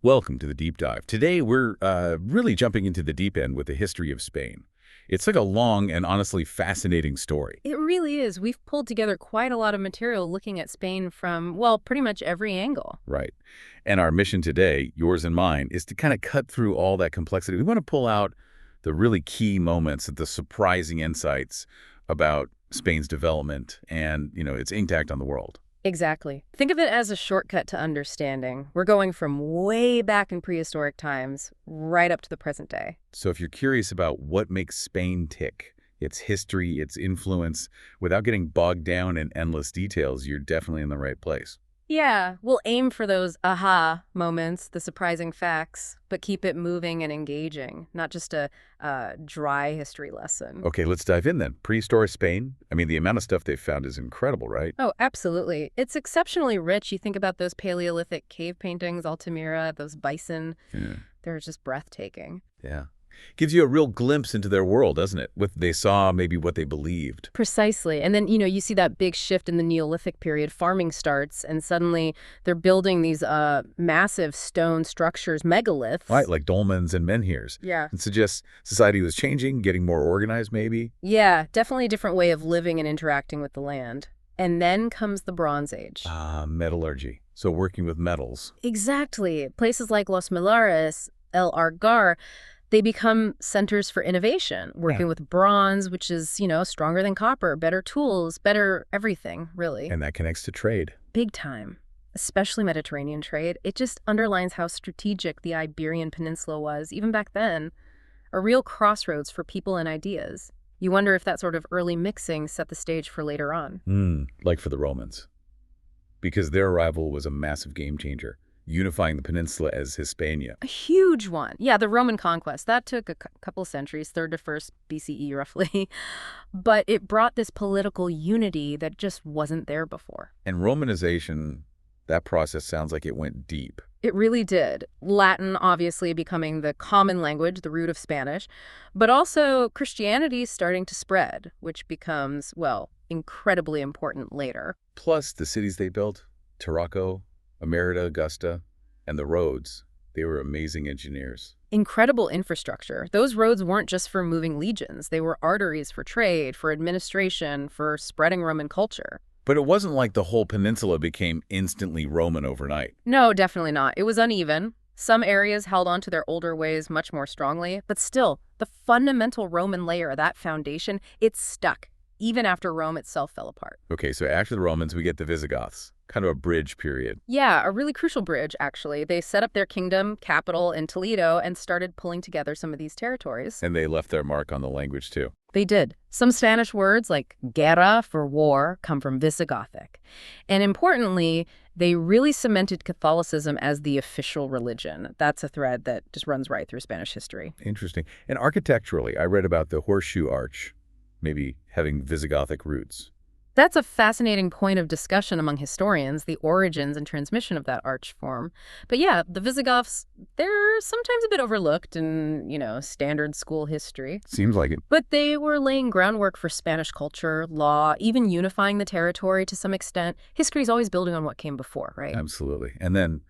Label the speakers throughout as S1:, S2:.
S1: Welcome to the Deep Dive. Today, we're really jumping into the deep end with the history of Spain. It's like a long and honestly fascinating story.
S2: It really is. We've pulled together quite a lot of material looking at Spain from, well, pretty much every angle.
S1: Right. And our mission today, yours and mine, is to kind of cut through all that complexity. We want to pull out the really key moments, the surprising insights about Spain's development and, its impact on the world.
S2: Exactly. Think of it as a shortcut to understanding. We're going from way back in prehistoric times right up to the present day.
S1: So if you're curious about what makes Spain tick, its history, its influence, without getting bogged down in endless details, you're definitely in the right place.
S2: Yeah, we'll aim for those aha moments, the surprising facts, but keep it moving and engaging, not just a dry history lesson.
S1: Okay, let's dive in then. Prehistoric Spain, I mean, the amount of stuff they've found is incredible, right?
S2: Oh, absolutely. It's exceptionally rich. You think about those Paleolithic cave paintings, Altamira, those bison.
S1: Yeah.
S2: They're just breathtaking.
S1: Yeah. Gives you a real glimpse into their world, doesn't it? What they saw, maybe what they believed.
S2: Precisely. And then, you see that big shift in the Neolithic period. Farming starts, and suddenly they're building these massive stone structures, megaliths.
S1: Right, like dolmens and menhirs.
S2: Yeah.
S1: It suggests society was changing, getting more organized, maybe.
S2: Yeah, definitely a different way of living and interacting with the land. And then comes the Bronze Age.
S1: Metallurgy. So working with metals.
S2: Exactly. Places like Los Millares, El Argar, they become centers for innovation, working with bronze, which is, stronger than copper, better tools, better everything, really.
S1: And that connects to trade.
S2: Big time, especially Mediterranean trade. It just underlines how strategic the Iberian Peninsula was, even back then, a real crossroads for people and ideas. You wonder if that sort of early mixing set the stage for later on.
S1: Like for the Romans. Because their arrival was a massive game changer, unifying the peninsula as Hispania.
S2: A huge one. Yeah, the Roman conquest. That took a couple of centuries, 3rd to 1st BCE roughly. But it brought this political unity that just wasn't there before.
S1: And Romanization, that process sounds like it went deep.
S2: It really did. Latin obviously becoming the common language, the root of Spanish, but also Christianity starting to spread, which becomes, well, incredibly important later.
S1: Plus the cities they built, Tarraco, Emerita, Augusta, and the roads. They were amazing engineers.
S2: Incredible infrastructure. Those roads weren't just for moving legions. They were arteries for trade, for administration, for spreading Roman culture.
S1: But it wasn't like the whole peninsula became instantly Roman overnight.
S2: No, definitely not. It was uneven. Some areas held on to their older ways much more strongly, but still, the fundamental Roman layer, that foundation, it stuck, even after Rome itself fell apart.
S1: Okay, so after the Romans, we get the Visigoths. Kind of a bridge period.
S2: Yeah, a really crucial bridge, actually. They set up their kingdom capital in Toledo and started pulling together some of these territories.
S1: And they left their mark on the language, too.
S2: They did. Some Spanish words, like guerra for war, come from Visigothic. And importantly, they really cemented Catholicism as the official religion. That's a thread that just runs right through Spanish history.
S1: Interesting. And architecturally, I read about the horseshoe arch, maybe having Visigothic roots.
S2: That's a fascinating point of discussion among historians, the origins and transmission of that arch form. But yeah, the Visigoths, they're sometimes a bit overlooked in, standard school history.
S1: Seems like it.
S2: But they were laying groundwork for Spanish culture, law, even unifying the territory to some extent. History's always building on what came before, right?
S1: Absolutely. And then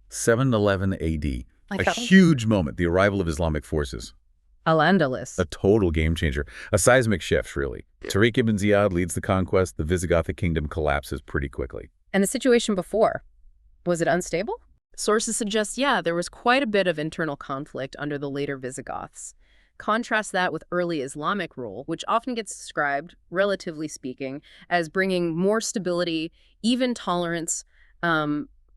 S1: 711 AD,
S2: Like
S1: a huge moment, the arrival of Islamic forces.
S2: Al-Andalus.
S1: A total game changer. A seismic shift, really. Tariq ibn Ziyad leads the conquest. The Visigothic kingdom collapses pretty quickly.
S2: And the situation before, was it unstable? Sources suggest, yeah, there was quite a bit of internal conflict under the later Visigoths. Contrast that with early Islamic rule, which often gets described, relatively speaking, as bringing more stability, even tolerance,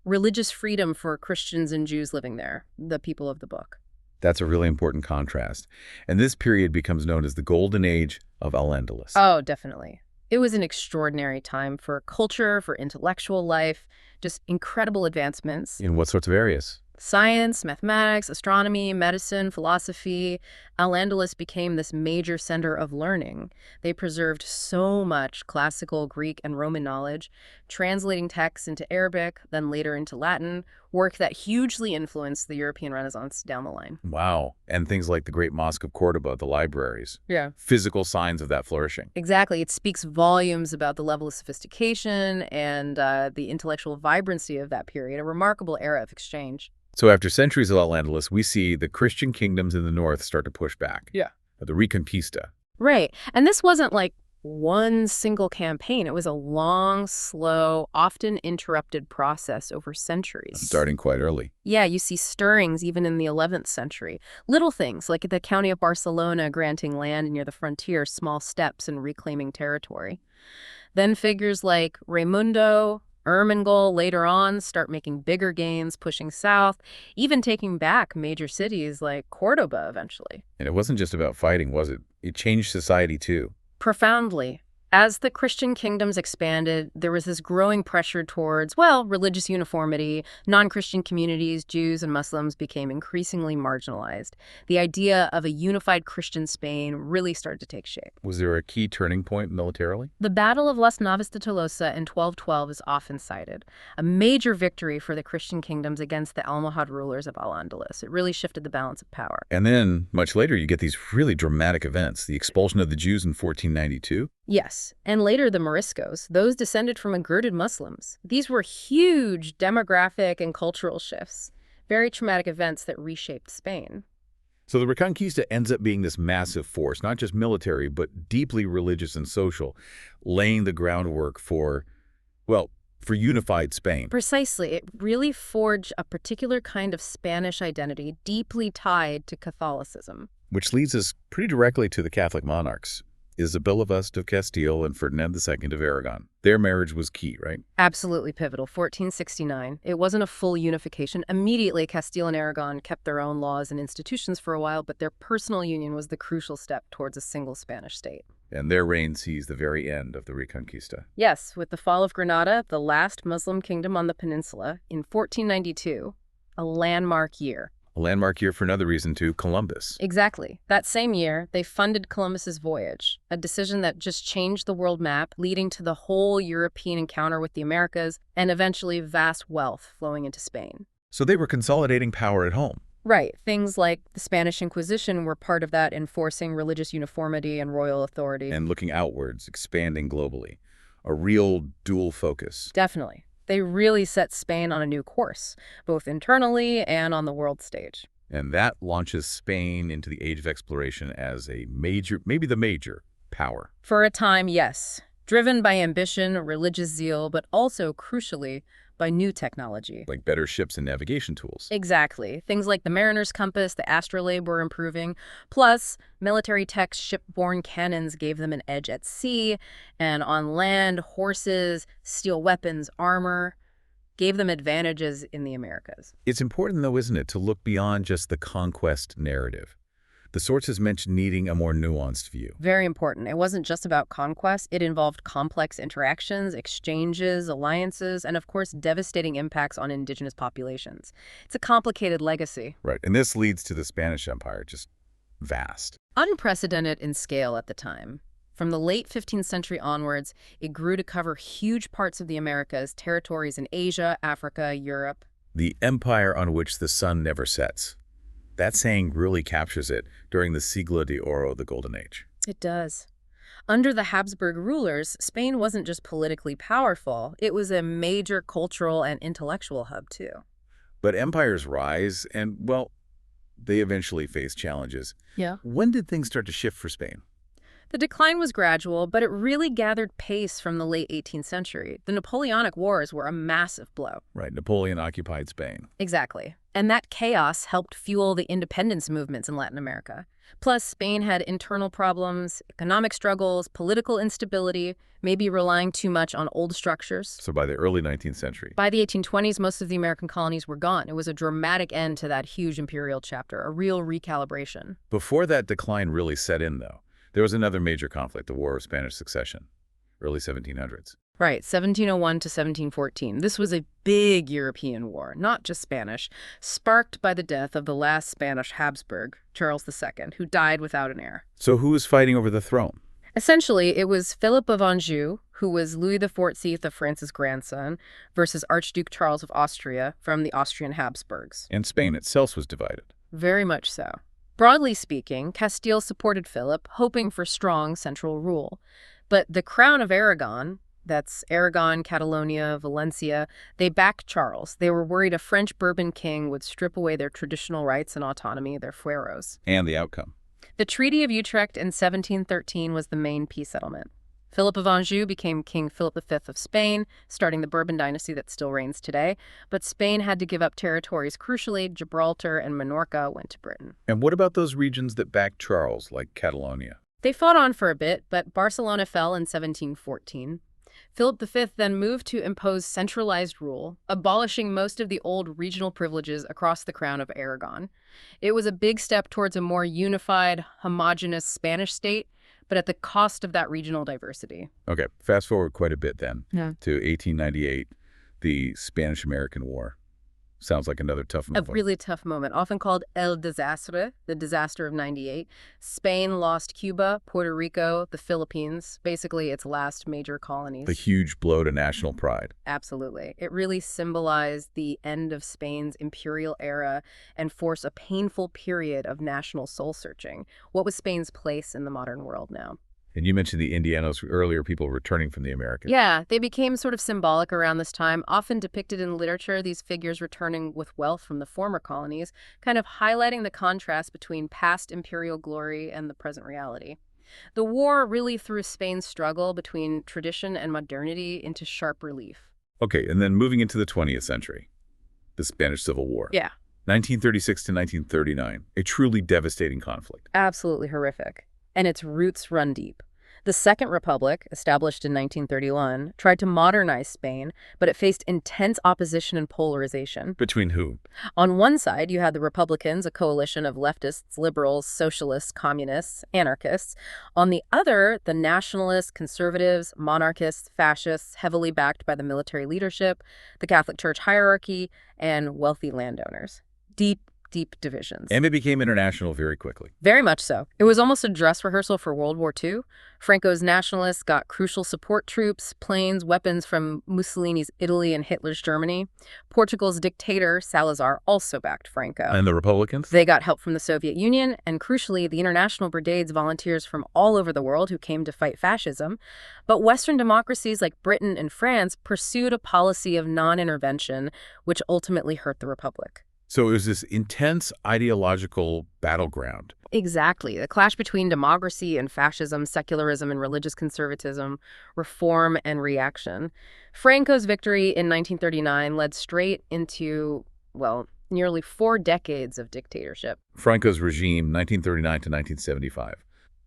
S2: religious freedom for Christians and Jews living there, the people of the book.
S1: That's a really important contrast. And this period becomes known as the Golden Age of Al-Andalus.
S2: Oh, definitely. It was an extraordinary time for culture, for intellectual life, just incredible advancements.
S1: In what sorts of areas?
S2: Science, mathematics, astronomy, medicine, philosophy. Al-Andalus became this major center of learning. They preserved so much classical Greek and Roman knowledge, translating texts into Arabic, then later into Latin, work that hugely influenced the European Renaissance down the line.
S1: Wow. And things like the Great Mosque of Cordoba, the libraries.
S2: Yeah.
S1: Physical signs of that flourishing.
S2: Exactly. It speaks volumes about the level of sophistication and the intellectual vibrancy of that period, a remarkable era of exchange.
S1: So after centuries of Al-Andalus, we see the Christian kingdoms in the north start to push back.
S2: Yeah.
S1: The Reconquista.
S2: Right. And this wasn't like one single campaign. It was a long, slow, often interrupted process over centuries.
S1: Starting quite early.
S2: Yeah, you see stirrings even in the 11th century. Little things like the county of Barcelona granting land near the frontier, small steps in reclaiming territory. Then figures like Raimundo, Ermengol later on start making bigger gains, pushing south, even taking back major cities like Cordoba eventually.
S1: And it wasn't just about fighting, was it? It changed society too.
S2: Profoundly. As the Christian kingdoms expanded, there was this growing pressure towards, well, religious uniformity. Non-Christian communities, Jews and Muslims, became increasingly marginalized. The idea of a unified Christian Spain really started to take shape.
S1: Was there a key turning point militarily?
S2: The Battle of Las Navas de Tolosa in 1212 is often cited, a major victory for the Christian kingdoms against the Almohad rulers of Al-Andalus. It really shifted the balance of power.
S1: And then, much later, you get these really dramatic events. The expulsion of the Jews in 1492.
S2: Yes, and later the Moriscos, those descended from converted Muslims. These were huge demographic and cultural shifts, very traumatic events that reshaped Spain.
S1: So the Reconquista ends up being this massive force, not just military, but deeply religious and social, laying the groundwork for, well, for unified Spain.
S2: Precisely. It really forged a particular kind of Spanish identity deeply tied to Catholicism.
S1: Which leads us pretty directly to the Catholic monarchs. Isabella of Castile and Ferdinand II of Aragon. Their marriage was key, right?
S2: Absolutely pivotal. 1469. It wasn't a full unification. Immediately, Castile and Aragon kept their own laws and institutions for a while, but their personal union was the crucial step towards a single Spanish state.
S1: And their reign sees the very end of the Reconquista.
S2: Yes, with the fall of Granada, the last Muslim kingdom on the peninsula, in 1492, a landmark year.
S1: A landmark year for another reason, too, Columbus.
S2: Exactly. That same year, they funded Columbus's voyage, a decision that just changed the world map, leading to the whole European encounter with the Americas and eventually vast wealth flowing into Spain.
S1: So they were consolidating power at home.
S2: Right. Things like the Spanish Inquisition were part of that, enforcing religious uniformity and royal authority.
S1: And looking outwards, expanding globally. A real dual focus.
S2: Definitely. They really set Spain on a new course, both internally and on the world stage.
S1: And that launches Spain into the age of exploration as a major, maybe the major, power.
S2: For a time, yes. Driven by ambition, religious zeal, but also, crucially, by new technology.
S1: Like better ships and navigation tools.
S2: Exactly. Things like the mariner's compass, the astrolabe were improving. Plus, military tech's shipborne cannons gave them an edge at sea, and on land, horses, steel weapons, armor gave them advantages in the Americas.
S1: It's important, though, isn't it, to look beyond just the conquest narrative. The sources mention needing a more nuanced view.
S2: Very important. It wasn't just about conquest. It involved complex interactions, exchanges, alliances, and of course, devastating impacts on indigenous populations. It's a complicated legacy.
S1: Right, and this leads to the Spanish Empire, just vast.
S2: Unprecedented in scale at the time. From the late 15th century onwards, it grew to cover huge parts of the Americas, territories in Asia, Africa, Europe.
S1: The empire on which the sun never sets. That saying really captures it during the Siglo de Oro, the Golden Age.
S2: It does. Under the Habsburg rulers, Spain wasn't just politically powerful, it was a major cultural and intellectual hub, too.
S1: But empires rise, and, well, they eventually face challenges.
S2: Yeah.
S1: When did things start to shift for Spain?
S2: The decline was gradual, but it really gathered pace from the late 18th century. The Napoleonic Wars were a massive blow.
S1: Right, Napoleon occupied Spain.
S2: Exactly. And that chaos helped fuel the independence movements in Latin America. Plus, Spain had internal problems, economic struggles, political instability, maybe relying too much on old structures.
S1: So by the early 19th century.
S2: By the 1820s, most of the American colonies were gone. It was a dramatic end to that huge imperial chapter, a real recalibration.
S1: Before that decline really set in, though, there was another major conflict, the War of Spanish Succession, early 1700s.
S2: Right, 1701 to 1714. This was a big European war, not just Spanish, sparked by the death of the last Spanish Habsburg, Charles II, who died without an heir.
S1: So who was fighting over the throne?
S2: Essentially, it was Philip of Anjou, who was Louis XIV of France's grandson, versus Archduke Charles of Austria from the Austrian Habsburgs.
S1: And Spain itself was divided.
S2: Very much so. Broadly speaking, Castile supported Philip, hoping for strong central rule. But the Crown of Aragon, that's Aragon, Catalonia, Valencia, they backed Charles. They were worried a French Bourbon king would strip away their traditional rights and autonomy, their fueros.
S1: And the outcome.
S2: The Treaty of Utrecht in 1713 was the main peace settlement. Philip of Anjou became King Philip V of Spain, starting the Bourbon dynasty that still reigns today. But Spain had to give up territories. Crucially, Gibraltar and Minorca went to Britain.
S1: And what about those regions that backed Charles, like Catalonia?
S2: They fought on for a bit, but Barcelona fell in 1714. Philip V then moved to impose centralized rule, abolishing most of the old regional privileges across the Crown of Aragon. It was a big step towards a more unified, homogeneous Spanish state, but at the cost of that regional diversity.
S1: Okay, fast forward quite a bit then to 1898, the Spanish-American War. Sounds like another tough moment.
S2: A really tough moment, often called El Desastre, the disaster of 98. Spain lost Cuba, Puerto Rico, the Philippines, basically its last major colonies.
S1: The huge blow to national pride.
S2: Absolutely. It really symbolized the end of Spain's imperial era and forced a painful period of national soul-searching. What was Spain's place in the modern world now?
S1: And you mentioned the Indianos earlier, people returning from the Americas.
S2: Yeah, they became sort of symbolic around this time, often depicted in literature, these figures returning with wealth from the former colonies, kind of highlighting the contrast between past imperial glory and the present reality. The war really threw Spain's struggle between tradition and modernity into sharp relief.
S1: Okay, and then moving into the 20th century, the Spanish Civil War.
S2: Yeah.
S1: 1936 to 1939, a truly devastating conflict.
S2: Absolutely horrific. And its roots run deep. The Second Republic, established in 1931, tried to modernize Spain, but it faced intense opposition and polarization.
S1: Between who?
S2: On one side, you had the Republicans, a coalition of leftists, liberals, socialists, communists, anarchists. On the other, the nationalists, conservatives, monarchists, fascists, heavily backed by the military leadership, the Catholic Church hierarchy, and wealthy landowners. Deep divisions.
S1: And it became international very quickly.
S2: Very much so. It was almost a dress rehearsal for World War II. Franco's nationalists got crucial support troops, planes, weapons from Mussolini's Italy and Hitler's Germany. Portugal's dictator, Salazar, also backed Franco.
S1: And the Republicans?
S2: They got help from the Soviet Union, and crucially, the international brigades, volunteers from all over the world who came to fight fascism. But Western democracies like Britain and France pursued a policy of non-intervention, which ultimately hurt the Republic.
S1: So it was this intense ideological battleground.
S2: Exactly. The clash between democracy and fascism, secularism and religious conservatism, reform and reaction. Franco's victory in 1939 led straight into, well, nearly 4 decades of dictatorship.
S1: Franco's regime, 1939 to 1975.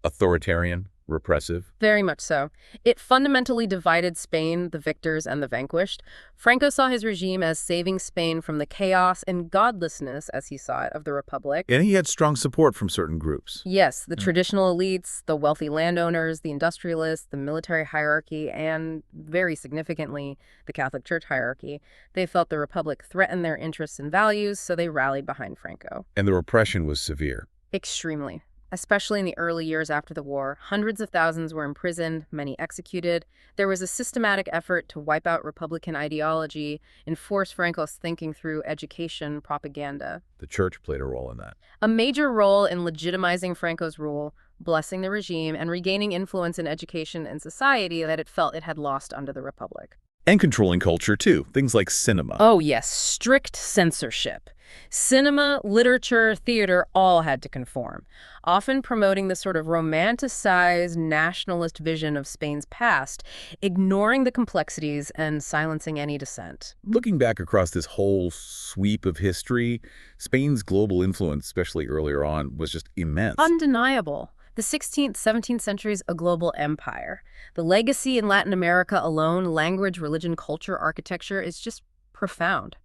S1: Authoritarian, repressive.
S2: Very much so. It fundamentally divided Spain, the victors and the vanquished. Franco saw his regime as saving Spain from the chaos and godlessness, as he saw it, of the Republic.
S1: And he had strong support from certain groups.
S2: Yes, the traditional elites, the wealthy landowners, the industrialists, the military hierarchy, and, very significantly, the Catholic Church hierarchy. They felt the Republic threatened their interests and values, so they rallied behind Franco.
S1: And the repression was severe.
S2: Extremely. Especially in the early years after the war, hundreds of thousands were imprisoned, many executed. There was a systematic effort to wipe out Republican ideology, enforce Franco's thinking through education, propaganda.
S1: The church played a role in that.
S2: A major role in legitimizing Franco's rule, blessing the regime, and regaining influence in education and society that it felt it had lost under the Republic.
S1: And controlling culture, too. Things like cinema.
S2: Oh, yes. Strict censorship. Cinema, literature, theater all had to conform, often promoting the sort of romanticized nationalist vision of Spain's past, ignoring the complexities and silencing any dissent.
S1: Looking back across this whole sweep of history, Spain's global influence, especially earlier on, was just immense.
S2: Undeniable. The 16th, 17th centuries, a global empire. The legacy in Latin America alone, language, religion, culture, architecture, is just profound.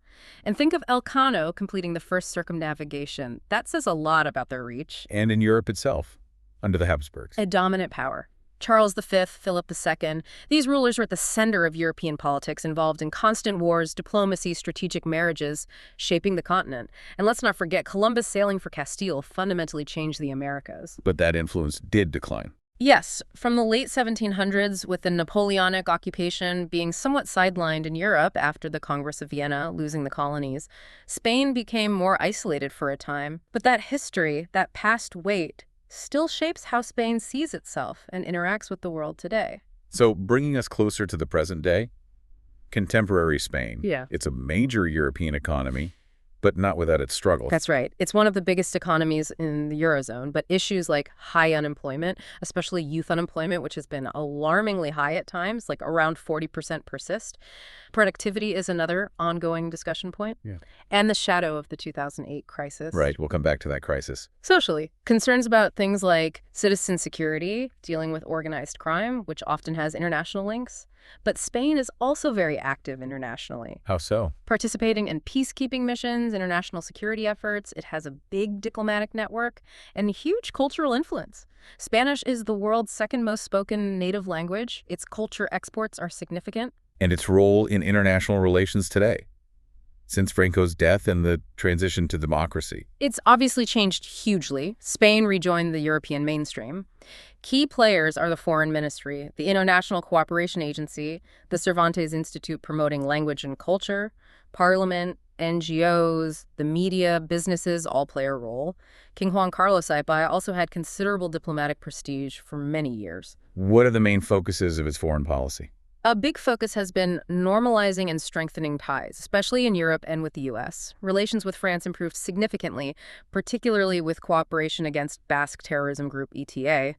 S2: And think of Elcano completing the first circumnavigation. That says a lot about their reach.
S1: And in Europe itself, under the Habsburgs.
S2: A dominant power. Charles V, Philip II, these rulers were at the center of European politics, involved in constant wars, diplomacy, strategic marriages, shaping the continent. And let's not forget, Columbus sailing for Castile fundamentally changed the Americas.
S1: But that influence did decline.
S2: Yes, from the late 1700s, with the Napoleonic occupation being somewhat sidelined in Europe after the Congress of Vienna, losing the colonies, Spain became more isolated for a time. But that history, that past weight, still shapes how Spain sees itself and interacts with the world today.
S1: So bringing us closer to the present day, contemporary Spain.
S2: Yeah.
S1: It's a major European economy, but not without its struggles.
S2: That's right. It's one of the biggest economies in the Eurozone, but issues like high unemployment, especially youth unemployment, which has been alarmingly high at times, like around 40% persist. Productivity is another ongoing discussion point.
S1: Yeah.
S2: And the shadow of the 2008 crisis.
S1: Right, we'll come back to that crisis.
S2: Socially, concerns about things like citizen security, dealing with organized crime, which often has international links. But Spain is also very active internationally,
S1: How so?
S2: participating in peacekeeping missions, international security efforts. It has a big diplomatic network and huge cultural influence. Spanish is the world's second most spoken native language. Its culture exports are significant.
S1: And its role in international relations today, since Franco's death and the transition to democracy.
S2: It's obviously changed hugely. Spain rejoined the European mainstream. Key players are the Foreign Ministry, the International Cooperation Agency, the Cervantes Institute promoting language and culture, Parliament, NGOs, the media, businesses all play a role. King Juan Carlos Saipai also had considerable diplomatic prestige for many years.
S1: What are the main focuses of its foreign policy?
S2: A big focus has been normalizing and strengthening ties, especially in Europe and with the U.S. Relations with France improved significantly, particularly with cooperation against Basque terrorism group ETA.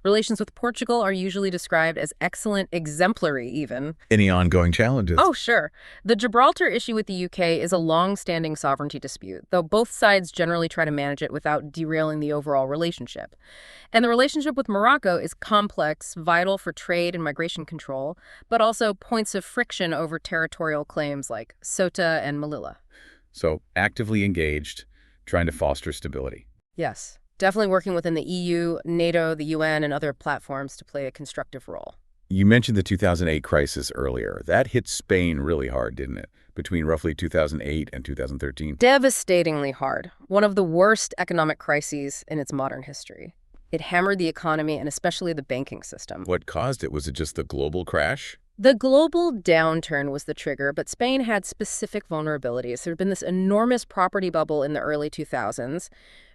S2: Relations with Portugal are usually described as excellent, exemplary even.
S1: Any ongoing challenges?
S2: Oh, sure. The Gibraltar issue with the UK is a long-standing sovereignty dispute, though both sides generally try to manage it without derailing the overall relationship. And the relationship with Morocco is complex, vital for trade and migration control, but also points of friction over territorial claims like Ceuta and Melilla.
S1: So actively engaged, trying to foster stability.
S2: Yes. Definitely working within the EU, NATO, the UN, and other platforms to play a constructive role.
S1: You mentioned the 2008 crisis earlier. That hit Spain really hard, didn't it? Between roughly 2008 and 2013.
S2: Devastatingly hard. One of the worst economic crises in its modern history. It hammered the economy and especially the banking system.
S1: What caused it? Was it just the global crash?
S2: The global downturn was the trigger, but Spain had specific vulnerabilities. There had been this enormous property bubble in the early 2000s,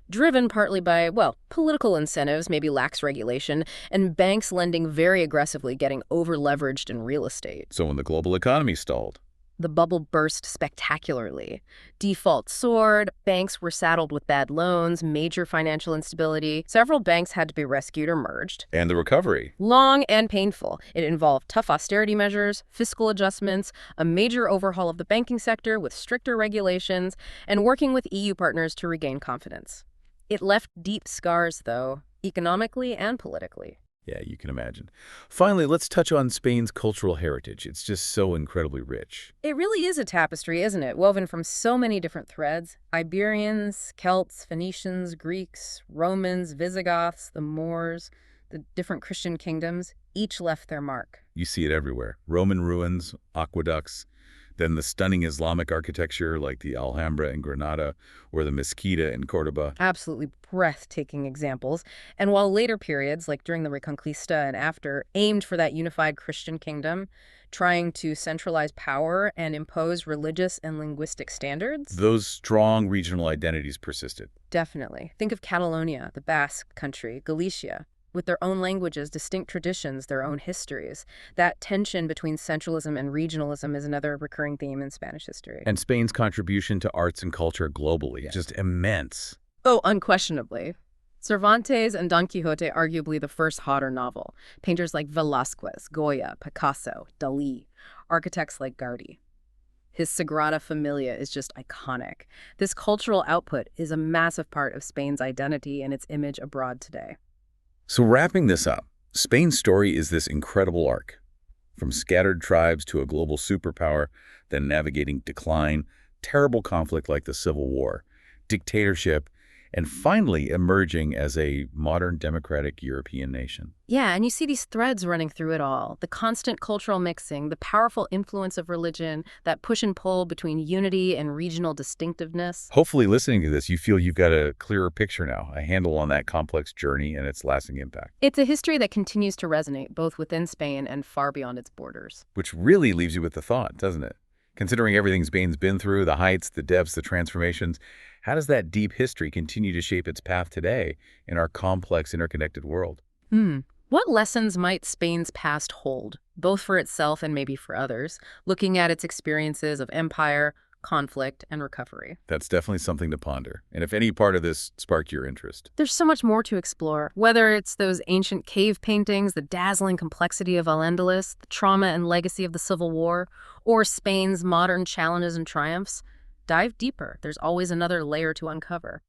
S2: driven partly by, well, political incentives, maybe lax regulation, and banks lending very aggressively, getting over-leveraged in real estate.
S1: So when the global economy stalled.
S2: The bubble burst spectacularly. Default soared, banks were saddled with bad loans, major financial instability. Several banks had to be rescued or merged.
S1: And the recovery.
S2: Long and painful. It involved tough austerity measures, fiscal adjustments, a major overhaul of the banking sector with stricter regulations, and working with EU partners to regain confidence. It left deep scars, though, economically and politically.
S1: Yeah, you can imagine. Finally, let's touch on Spain's cultural heritage. It's just so incredibly rich.
S2: It really is a tapestry, isn't it? Woven from so many different threads. Iberians, Celts, Phoenicians, Greeks, Romans, Visigoths, the Moors, the different Christian kingdoms, each left their mark.
S1: You see it everywhere. Roman ruins, aqueducts, then the stunning Islamic architecture like the Alhambra in Granada or the Mezquita in Cordoba.
S2: Absolutely breathtaking examples. And while later periods, like during the Reconquista and after, aimed for that unified Christian kingdom, trying to centralize power and impose religious and linguistic standards.
S1: Those strong regional identities persisted.
S2: Definitely. Think of Catalonia, the Basque country, Galicia, with their own languages, distinct traditions, their own histories. That tension between centralism and regionalism is another recurring theme in Spanish history.
S1: And Spain's contribution to arts and culture globally, just immense.
S2: Oh, unquestionably. Cervantes and Don Quixote arguably the first modern novel. Painters like Velázquez, Goya, Picasso, Dalí, architects like Gaudí. His Sagrada Familia is just iconic. This cultural output is a massive part of Spain's identity and its image abroad today.
S1: So wrapping this up, Spain's story is this incredible arc. From scattered tribes to a global superpower, then navigating decline, terrible conflict like the Civil War, dictatorship, and finally emerging as a modern democratic European nation.
S2: Yeah, and you see these threads running through it all. The constant cultural mixing, the powerful influence of religion, that push and pull between unity and regional distinctiveness.
S1: Hopefully, listening to this, you feel you've got a clearer picture now, a handle on that complex journey and its lasting impact.
S2: It's a history that continues to resonate both within Spain and far beyond its borders.
S1: Which really leaves you with the thought, doesn't it? Considering everything Spain's been through, the heights, the depths, the transformations, how does that deep history continue to shape its path today in our complex, interconnected world?
S2: What lessons might Spain's past hold, both for itself and maybe for others, looking at its experiences of empire, conflict, and recovery?
S1: That's definitely something to ponder. And if any part of this sparked your interest,
S2: There's so much more to explore, whether it's those ancient cave paintings, the dazzling complexity of Al-Andalus, the trauma and legacy of the Civil War, or Spain's modern challenges and triumphs. Dive deeper. There's always another layer to uncover.